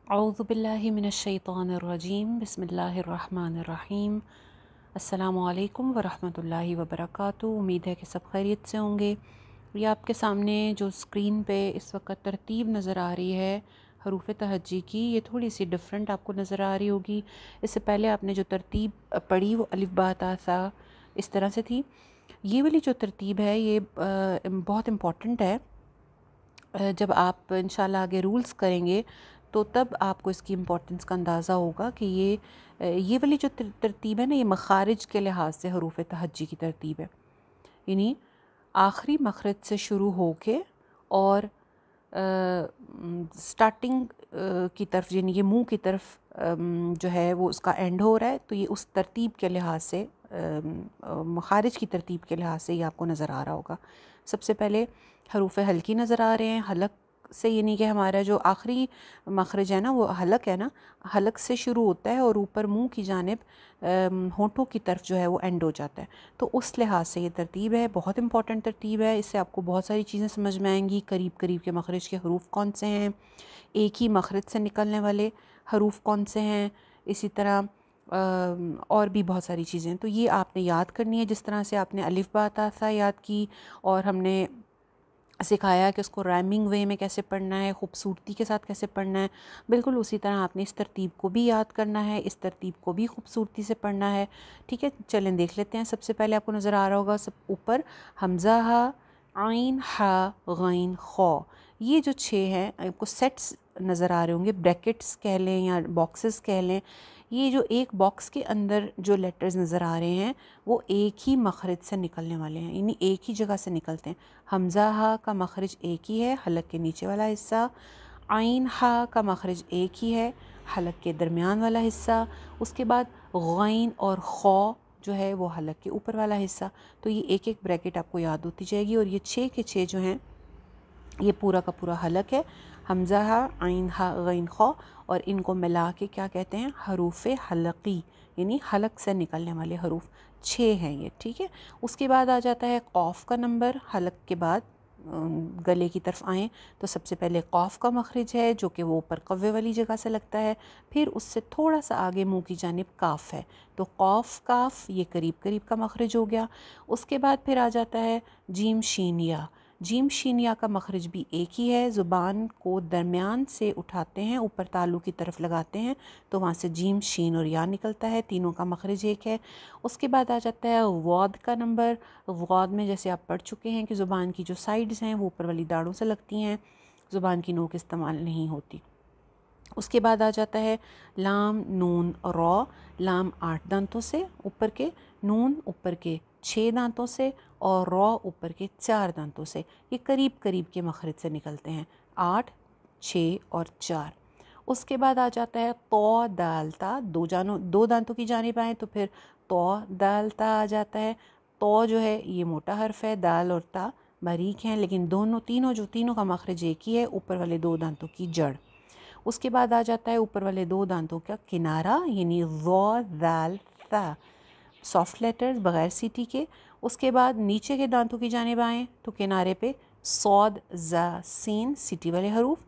औज़ु बिल्लाहि मिनश्शैतानिर्रजीम बिस्मिल्लाहिर्रहमानिर्रहीम। अस्सलामु अलैकुम वरहमतुल्लाहि वबरकातुहू। उम्मीद है कि सब खैरियत से होंगे। ये आपके सामने जो स्क्रीन पे इस वक्त तरतीब नज़र आ रही है हरूफ तहज्जी की, ये थोड़ी सी डिफरेंट आपको नज़र आ रही होगी। इससे पहले आपने जो तरतीब पढ़ी वो अलिफ बा ता सा इस तरह से थी। ये वाली जो तरतीब है ये बहुत इम्पॉर्टेंट है। जब आप इंशाल्लाह आगे रूल्स करेंगे तो तब आपको इसकी इम्पोर्टेंस का अंदाज़ा होगा कि ये वाली जो तरतीब है ना, ये मखारिज के लिहाज से हरूफ तहज्जी की तरतीब है। यानी आखिरी मखरज से शुरू होके और स्टार्टिंग की तरफ, यानी ये मुंह की तरफ जो है वो उसका एंड हो रहा है, तो ये उस तरतीब के लिहाज से मखारिज की तरतीब के लिहाज से ये आपको नज़र आ रहा होगा। सबसे पहले हरूफ हल्की नज़र आ रहे हैं हलक से, यानी कि हमारा जो आखिरी मखरज है ना वो हलक है ना, हलक से शुरू होता है और ऊपर मुंह की जानिब होंठों की तरफ जो है वो एंड हो जाता है। तो उस लिहाज से ये तरतीब है, बहुत इंपॉर्टेंट तरतीब है। इससे आपको बहुत सारी चीज़ें समझ में आएंगी। करीब करीब के मखरज के हरूफ कौन से हैं, एक ही मखरज से निकलने वाले हरूफ कौन से हैं, इसी तरह और भी बहुत सारी चीज़ें। तो ये आपने याद करनी है, जिस तरह से आपने अलिफ बा ता सा याद की और हमने सिखाया कि उसको राइमिंग वे में कैसे पढ़ना है, खूबसूरती के साथ कैसे पढ़ना है, बिल्कुल उसी तरह आपने इस तरतीब को भी याद करना है, इस तरतीब को भी खूबसूरती से पढ़ना है। ठीक है, चलें देख लेते हैं। सबसे पहले आपको नज़र आ रहा होगा सब ऊपर हमज़ा हा, आइन हा, गैन खौ, ये जो छः हैं आपको सेट्स नज़र आ रहे होंगे, ब्रैकेट्स कह लें या बॉक्सेस कह लें। ये जो एक बॉक्स के अंदर जो लेटर्स नज़र आ रहे हैं वो एक ही मखरज से निकलने वाले हैं, यानी एक ही जगह से निकलते हैं। हमज़ा हा का मखरज एक ही है, हलक के नीचे वाला हिस्सा। आइन हा का मखरज एक ही है, हलक के दरमियान वाला हिस्सा। उसके बाद गैन और खौ जो है वो हलक के ऊपर वाला हिस्सा। तो ये एक एक ब्रैकेट आपको याद होती जाएगी और ये छः के छः जो हैं ये पूरा का पूरा हलक है। हमज़ा हा, आइन हा, गैन खौ, और इनको मिला के क्या कहते हैं, हरूफ हलकी, यानी हलक से निकलने वाले हरूफ छः हैं ये। ठीक है, उसके बाद आ जाता है कौफ का नंबर। हलक के बाद गले की तरफ आएँ तो सबसे पहले कौफ का मखरज है जो कि वो ऊपर कव्वे वाली जगह से लगता है। फिर उससे थोड़ा सा आगे मुंह की जानिब काफ है, तो कौफ काफ ये करीब करीब का मखरज हो गया। उसके बाद फिर आ जाता है जीम शीन या। जीम शीन या का मखरज भी एक ही है, ज़ुबान को दरमियान से उठाते हैं, ऊपर तालु की तरफ लगाते हैं तो वहाँ से जीम शीन और या निकलता है, तीनों का मखरज एक है। उसके बाद आ जाता है वॉद का नंबर। वॉद में जैसे आप पढ़ चुके हैं कि ज़ुबान की जो साइड्स हैं वो ऊपर वाली दाढ़ों से लगती हैं, ज़ुबान की नोक इस्तेमाल नहीं होती। उसके बाद आ जाता है लाम नून रॉ। लाम 8 दांतों से ऊपर के, नून ऊपर के 6 दांतों से और रॉ ऊपर के 4 दांतों से। ये करीब करीब के मखरज से निकलते हैं, 8, 6 और 4। उसके बाद आ जाता है तो दालता, दो दांतों की जानिब आए तो फिर तो दालता आ जाता है। तो जो है ये मोटा हर्फ है, दाल और ता बारीक हैं, लेकिन तीनों का मखरज एक ही है, ऊपर वाले दो दांतों की जड़। उसके बाद आ जाता है ऊपर वाले दो दांतों का किनारा, यानी ज़ो दाल ता, सॉफ्ट लेटर्स बग़ैर सीटी के। उसके बाद नीचे के दांतों की जानिब आएँ तो किनारे पे सौद ज़ा सीन सीटी वाले हरूफ।